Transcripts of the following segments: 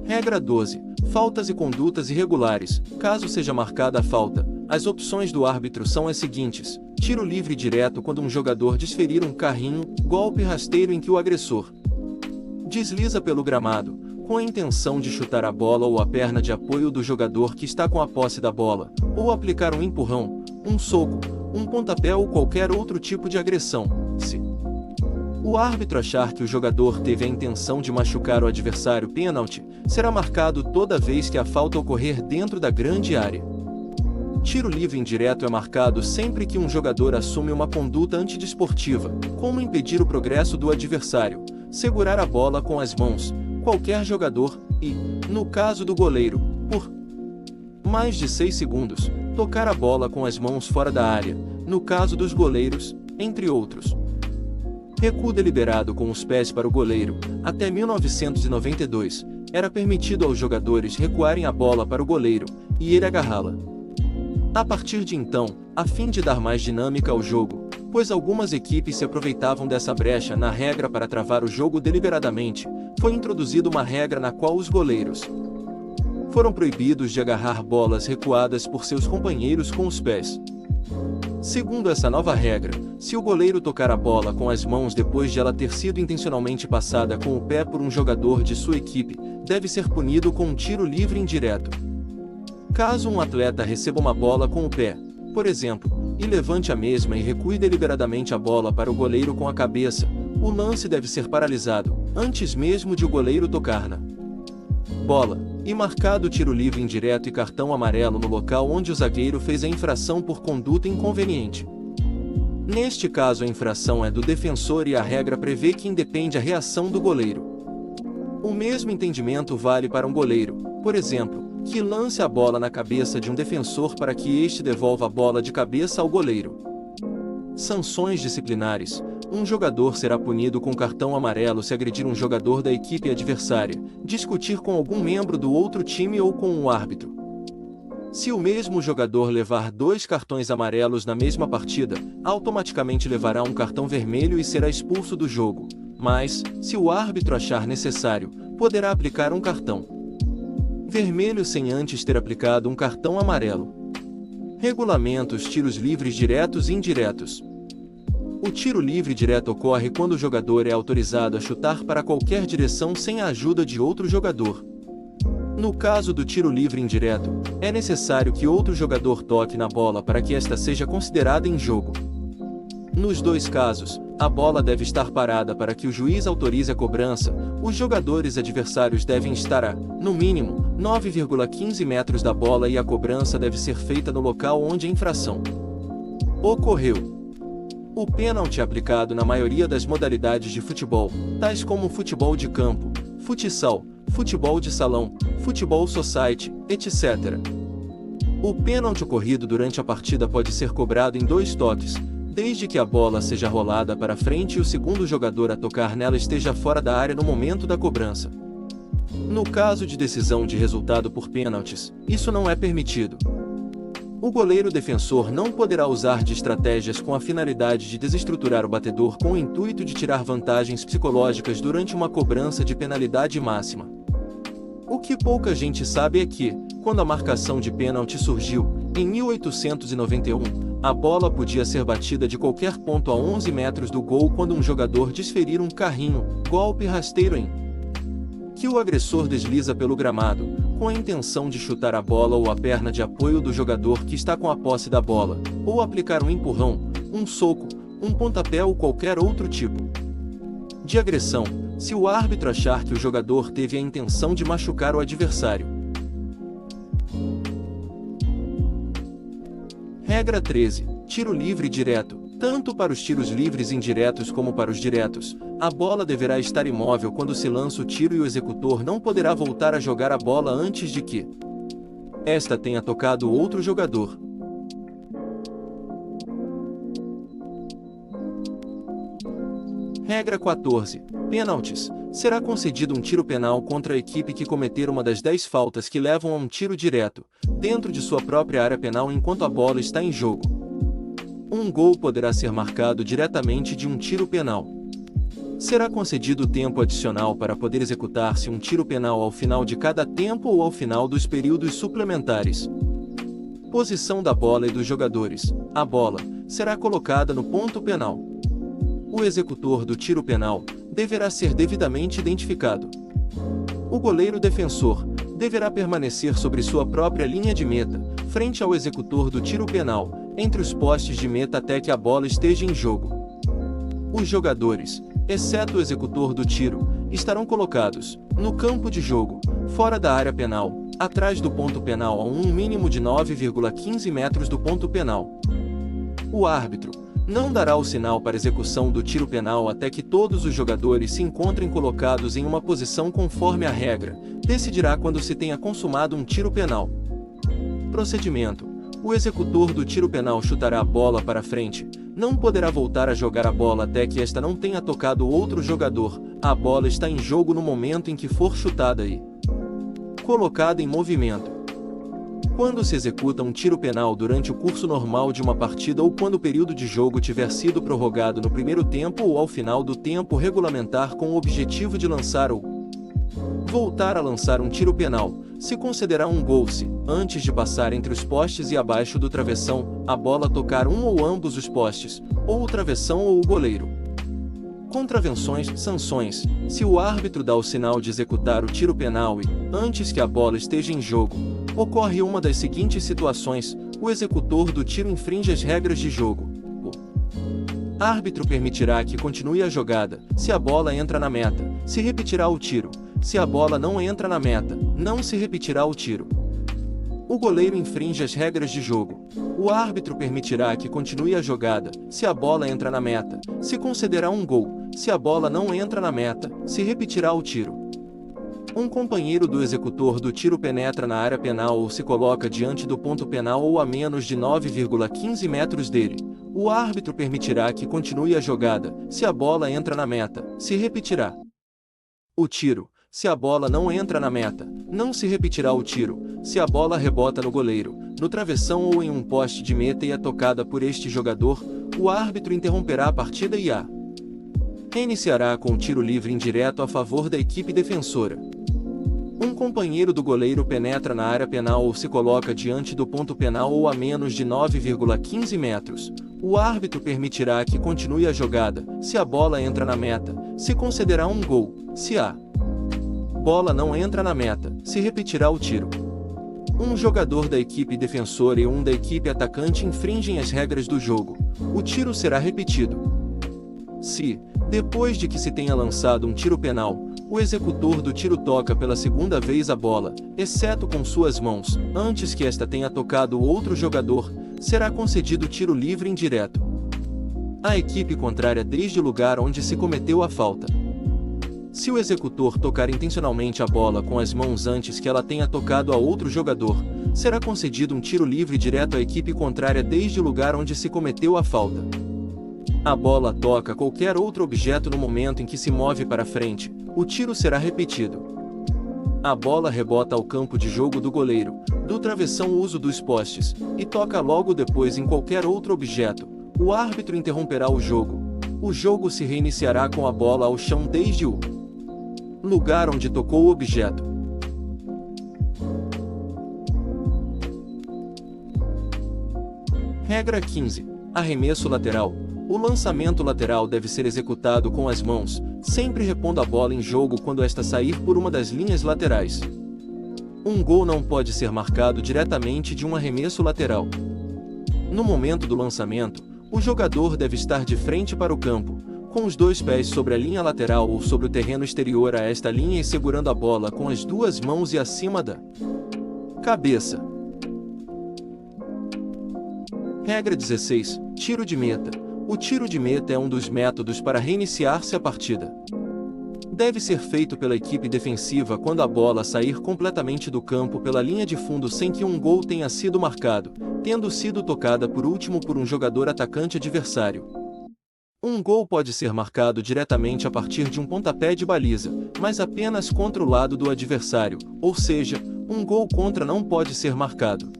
Regra 12. Faltas e condutas irregulares. Caso seja marcada a falta, as opções do árbitro são as seguintes: tiro livre direto quando um jogador desferir um carrinho, golpe rasteiro em que o agressor desliza pelo gramado, com a intenção de chutar a bola ou a perna de apoio do jogador que está com a posse da bola, ou aplicar um empurrão, um soco, um pontapé ou qualquer outro tipo de agressão. Se o árbitro achar que o jogador teve a intenção de machucar o adversário, pênalti será marcado toda vez que a falta ocorrer dentro da grande área. Tiro livre indireto é marcado sempre que um jogador assume uma conduta antidesportiva, como impedir o progresso do adversário, segurar a bola com as mãos, qualquer jogador, e, no caso do goleiro, por mais de 6 segundos, tocar a bola com as mãos fora da área, no caso dos goleiros, entre outros. Recuo deliberado com os pés para o goleiro. Até 1992, era permitido aos jogadores recuarem a bola para o goleiro, e ele agarrá-la. A partir de então, a fim de dar mais dinâmica ao jogo, pois algumas equipes se aproveitavam dessa brecha na regra para travar o jogo deliberadamente, foi introduzida uma regra na qual os goleiros foram proibidos de agarrar bolas recuadas por seus companheiros com os pés. Segundo essa nova regra, se o goleiro tocar a bola com as mãos depois de ela ter sido intencionalmente passada com o pé por um jogador de sua equipe, deve ser punido com um tiro livre indireto. Caso um atleta receba uma bola com o pé, por exemplo, e levante a mesma e recue deliberadamente a bola para o goleiro com a cabeça, o lance deve ser paralisado, antes mesmo de o goleiro tocar na bola, e marcado tiro livre indireto e cartão amarelo no local onde o zagueiro fez a infração por conduta inconveniente. Neste caso a infração é do defensor e a regra prevê que independe a reação do goleiro. O mesmo entendimento vale para um goleiro, por exemplo, que lance a bola na cabeça de um defensor para que este devolva a bola de cabeça ao goleiro. Sanções disciplinares. Um jogador será punido com cartão amarelo se agredir um jogador da equipe adversária, discutir com algum membro do outro time ou com um árbitro. Se o mesmo jogador levar 2 cartões amarelos na mesma partida, automaticamente levará um cartão vermelho e será expulso do jogo, mas, se o árbitro achar necessário, poderá aplicar um cartão vermelho sem antes ter aplicado um cartão amarelo. Regulamentos: tiros livres diretos e indiretos. O tiro livre direto ocorre quando o jogador é autorizado a chutar para qualquer direção sem a ajuda de outro jogador. No caso do tiro livre indireto, é necessário que outro jogador toque na bola para que esta seja considerada em jogo. Nos 2 casos, a bola deve estar parada para que o juiz autorize a cobrança. Os jogadores adversários devem estar a, no mínimo, 9,15 metros da bola e a cobrança deve ser feita no local onde a infração ocorreu. O pênalti é aplicado na maioria das modalidades de futebol, tais como futebol de campo, futsal, futebol de salão, futebol society, etc. O pênalti ocorrido durante a partida pode ser cobrado em 2 toques, desde que a bola seja rolada para frente e o segundo jogador a tocar nela esteja fora da área no momento da cobrança. No caso de decisão de resultado por pênaltis, isso não é permitido. O goleiro defensor não poderá usar de estratégias com a finalidade de desestruturar o batedor com o intuito de tirar vantagens psicológicas durante uma cobrança de penalidade máxima. O que pouca gente sabe é que, quando a marcação de pênalti surgiu, em 1891, a bola podia ser batida de qualquer ponto a 11 metros do gol quando um jogador desferir um carrinho, golpe rasteiro em que o agressor desliza pelo gramado, com a intenção de chutar a bola ou a perna de apoio do jogador que está com a posse da bola, ou aplicar um empurrão, um soco, um pontapé ou qualquer outro tipo de agressão, se o árbitro achar que o jogador teve a intenção de machucar o adversário. Regra 13. Tiro livre direto. Tanto para os tiros livres indiretos como para os diretos, a bola deverá estar imóvel quando se lança o tiro e o executor não poderá voltar a jogar a bola antes de que esta tenha tocado outro jogador. Regra 14. Pênaltis. Será concedido um tiro penal contra a equipe que cometer uma das 10 faltas que levam a um tiro direto, dentro de sua própria área penal enquanto a bola está em jogo. Um gol poderá ser marcado diretamente de um tiro penal. Será concedido tempo adicional para poder executar-se um tiro penal ao final de cada tempo ou ao final dos períodos suplementares. Posição da bola e dos jogadores. A bola será colocada no ponto penal. O executor do tiro penal deverá ser devidamente identificado. O goleiro defensor deverá permanecer sobre sua própria linha de meta, frente ao executor do tiro penal, entre os postes de meta até que a bola esteja em jogo. Os jogadores, exceto o executor do tiro, estarão colocados no campo de jogo, fora da área penal, atrás do ponto penal a um mínimo de 9,15 metros do ponto penal. O árbitro não dará o sinal para execução do tiro penal até que todos os jogadores se encontrem colocados em uma posição conforme a regra. Decidirá quando se tenha consumado um tiro penal. Procedimento: o executor do tiro penal chutará a bola para frente. Não poderá voltar a jogar a bola até que esta não tenha tocado outro jogador. A bola está em jogo no momento em que for chutada e colocada em movimento. Quando se executa um tiro penal durante o curso normal de uma partida ou quando o período de jogo tiver sido prorrogado no primeiro tempo ou ao final do tempo regulamentar com o objetivo de lançar ou voltar a lançar um tiro penal, se considerar um gol se, antes de passar entre os postes e abaixo do travessão, a bola tocar um ou ambos os postes, ou o travessão ou o goleiro. Contravenções, sanções: se o árbitro dá o sinal de executar o tiro penal e, antes que a bola esteja em jogo, ocorre uma das seguintes situações: o executor do tiro infringe as regras de jogo. O árbitro permitirá que continue a jogada, se a bola entra na meta, se repetirá o tiro. Se a bola não entra na meta, não se repetirá o tiro. O goleiro infringe as regras de jogo. O árbitro permitirá que continue a jogada, se a bola entra na meta, se considerar um gol. Se a bola não entra na meta, se repetirá o tiro. Um companheiro do executor do tiro penetra na área penal ou se coloca diante do ponto penal ou a menos de 9,15 metros dele. O árbitro permitirá que continue a jogada, se a bola entra na meta, se repetirá o tiro. Se a bola não entra na meta, não se repetirá o tiro. Se a bola rebota no goleiro, no travessão ou em um poste de meta e é tocada por este jogador, o árbitro interromperá a partida e a reiniciará com um tiro livre indireto a favor da equipe defensora. Um companheiro do goleiro penetra na área penal ou se coloca diante do ponto penal ou a menos de 9,15 metros. O árbitro permitirá que continue a jogada, se a bola entra na meta, se considerar um gol. Se a bola não entra na meta, se repetirá o tiro. Um jogador da equipe defensora e um da equipe atacante infringem as regras do jogo. O tiro será repetido. Se, depois de que se tenha lançado um tiro penal, o executor do tiro toca pela segunda vez a bola, exceto com suas mãos, antes que esta tenha tocado outro jogador, será concedido tiro livre indireto à equipe contrária desde o lugar onde se cometeu a falta. Se o executor tocar intencionalmente a bola com as mãos antes que ela tenha tocado a outro jogador, será concedido um tiro livre direto à equipe contrária desde o lugar onde se cometeu a falta. A bola toca qualquer outro objeto no momento em que se move para frente, o tiro será repetido. A bola rebota ao campo de jogo do goleiro, do travessão ou uso dos postes, e toca logo depois em qualquer outro objeto. O árbitro interromperá o jogo. O jogo se reiniciará com a bola ao chão desde o lugar onde tocou o objeto. Regra 15. Arremesso lateral. O lançamento lateral deve ser executado com as mãos, sempre repondo a bola em jogo quando esta sair por uma das linhas laterais. Um gol não pode ser marcado diretamente de um arremesso lateral. No momento do lançamento, o jogador deve estar de frente para o campo, com os dois pés sobre a linha lateral ou sobre o terreno exterior a esta linha e segurando a bola com as duas mãos e acima da cabeça. Regra 16. Tiro de meta. O tiro de meta é um dos métodos para reiniciar-se a partida. Deve ser feito pela equipe defensiva quando a bola sair completamente do campo pela linha de fundo sem que um gol tenha sido marcado, tendo sido tocada por último por um jogador atacante adversário. Um gol pode ser marcado diretamente a partir de um pontapé de baliza, mas apenas contra o lado do adversário, ou seja, um gol contra não pode ser marcado.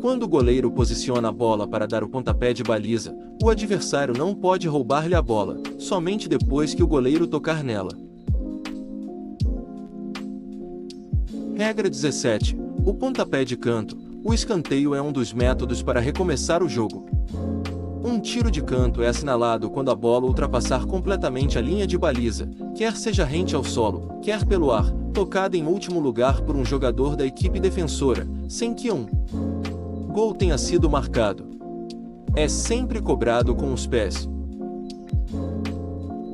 Quando o goleiro posiciona a bola para dar o pontapé de baliza, o adversário não pode roubar-lhe a bola, somente depois que o goleiro tocar nela. Regra 17. O pontapé de canto. O escanteio é um dos métodos para recomeçar o jogo. Um tiro de canto é assinalado quando a bola ultrapassar completamente a linha de baliza, quer seja rente ao solo, quer pelo ar, tocada em último lugar por um jogador da equipe defensora, sem que um gol tenha sido marcado. É sempre cobrado com os pés.